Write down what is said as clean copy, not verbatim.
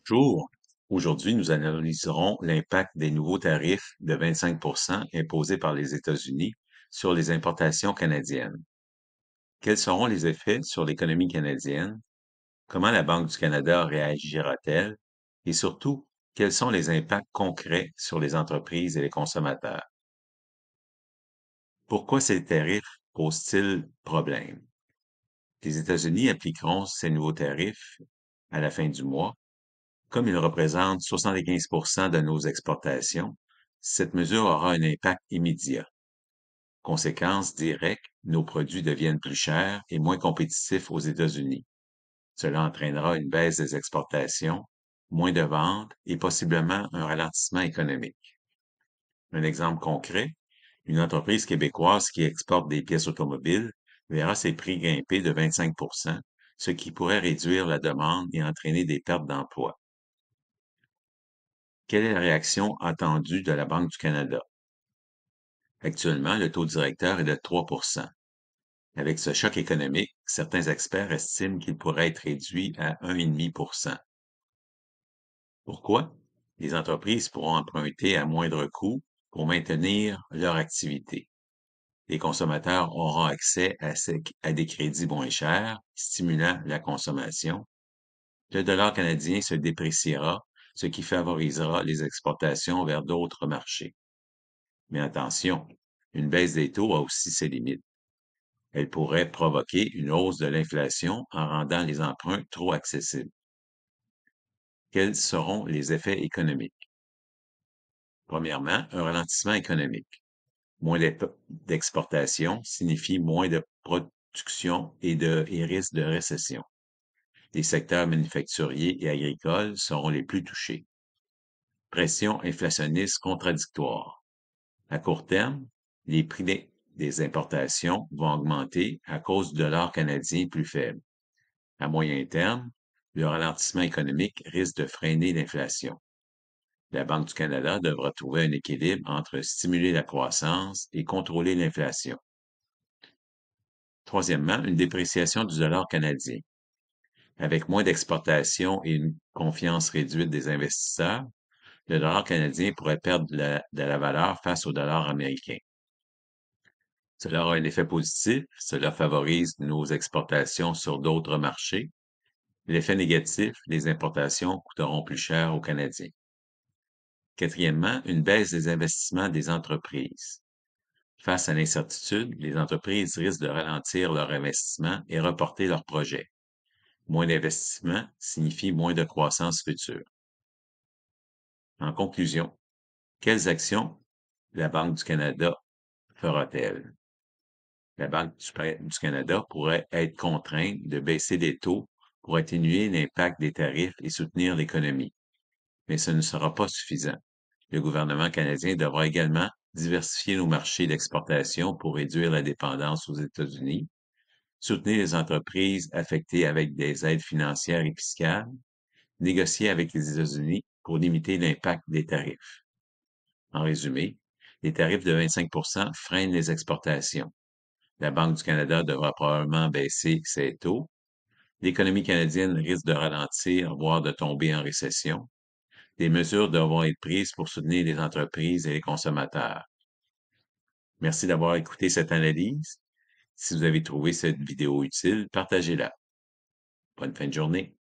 Bonjour. Aujourd'hui, nous analyserons l'impact des nouveaux tarifs de 25 imposés par les États-Unis sur les importations canadiennes. Quels seront les effets sur l'économie canadienne? Comment la Banque du Canada réagira-t-elle? Et surtout, quels sont les impacts concrets sur les entreprises et les consommateurs? Pourquoi ces tarifs posent-ils problème? Les États-Unis appliqueront ces nouveaux tarifs à la fin du mois. Comme ils représentent 75 de nos exportations, cette mesure aura un impact immédiat. Conséquence directe, nos produits deviennent plus chers et moins compétitifs aux États-Unis. Cela entraînera une baisse des exportations, moins de ventes et possiblement un ralentissement économique. Un exemple concret, une entreprise québécoise qui exporte des pièces automobiles verra ses prix grimper de 25 ce qui pourrait réduire la demande et entraîner des pertes d'emplois. Quelle est la réaction attendue de la Banque du Canada? Actuellement, le taux directeur est de 3 Avec ce choc économique, certains experts estiment qu'il pourrait être réduit à 1,5 Pourquoi? Les entreprises pourront emprunter à moindre coût pour maintenir leur activité. Les consommateurs auront accès à des crédits moins chers, stimulant la consommation. Le dollar canadien se dépréciera, ce qui favorisera les exportations vers d'autres marchés. Mais attention, une baisse des taux a aussi ses limites. Elle pourrait provoquer une hausse de l'inflation en rendant les emprunts trop accessibles. Quels seront les effets économiques? Premièrement, un ralentissement économique. Moins d'exportation signifie moins de production et risque de récession. Les secteurs manufacturiers et agricoles seront les plus touchés. Pression inflationniste contradictoire. À court terme, les prix des importations vont augmenter à cause du dollar canadien plus faible. À moyen terme, le ralentissement économique risque de freiner l'inflation. La Banque du Canada devra trouver un équilibre entre stimuler la croissance et contrôler l'inflation. Troisièmement, une dépréciation du dollar canadien. Avec moins d'exportations et une confiance réduite des investisseurs, le dollar canadien pourrait perdre de la valeur face au dollar américain. Cela aura un effet positif, cela favorise nos exportations sur d'autres marchés. L'effet négatif, les importations coûteront plus cher aux Canadiens. Quatrièmement, une baisse des investissements des entreprises. Face à l'incertitude, les entreprises risquent de ralentir leur investissement et reporter leurs projets. Moins d'investissement signifie moins de croissance future. En conclusion, quelles actions la Banque du Canada fera-t-elle? La Banque du Canada pourrait être contrainte de baisser les taux pour atténuer l'impact des tarifs et soutenir l'économie. Mais ce ne sera pas suffisant. Le gouvernement canadien devra également diversifier nos marchés d'exportation pour réduire la dépendance aux États-Unis, soutenir les entreprises affectées avec des aides financières et fiscales, négocier avec les États-Unis pour limiter l'impact des tarifs. En résumé, les tarifs de 25 freinent les exportations. La Banque du Canada devra probablement baisser ses taux. L'économie canadienne risque de ralentir, voire de tomber en récession. Des mesures devront être prises pour soutenir les entreprises et les consommateurs. Merci d'avoir écouté cette analyse. Si vous avez trouvé cette vidéo utile, partagez-la. Bonne fin de journée.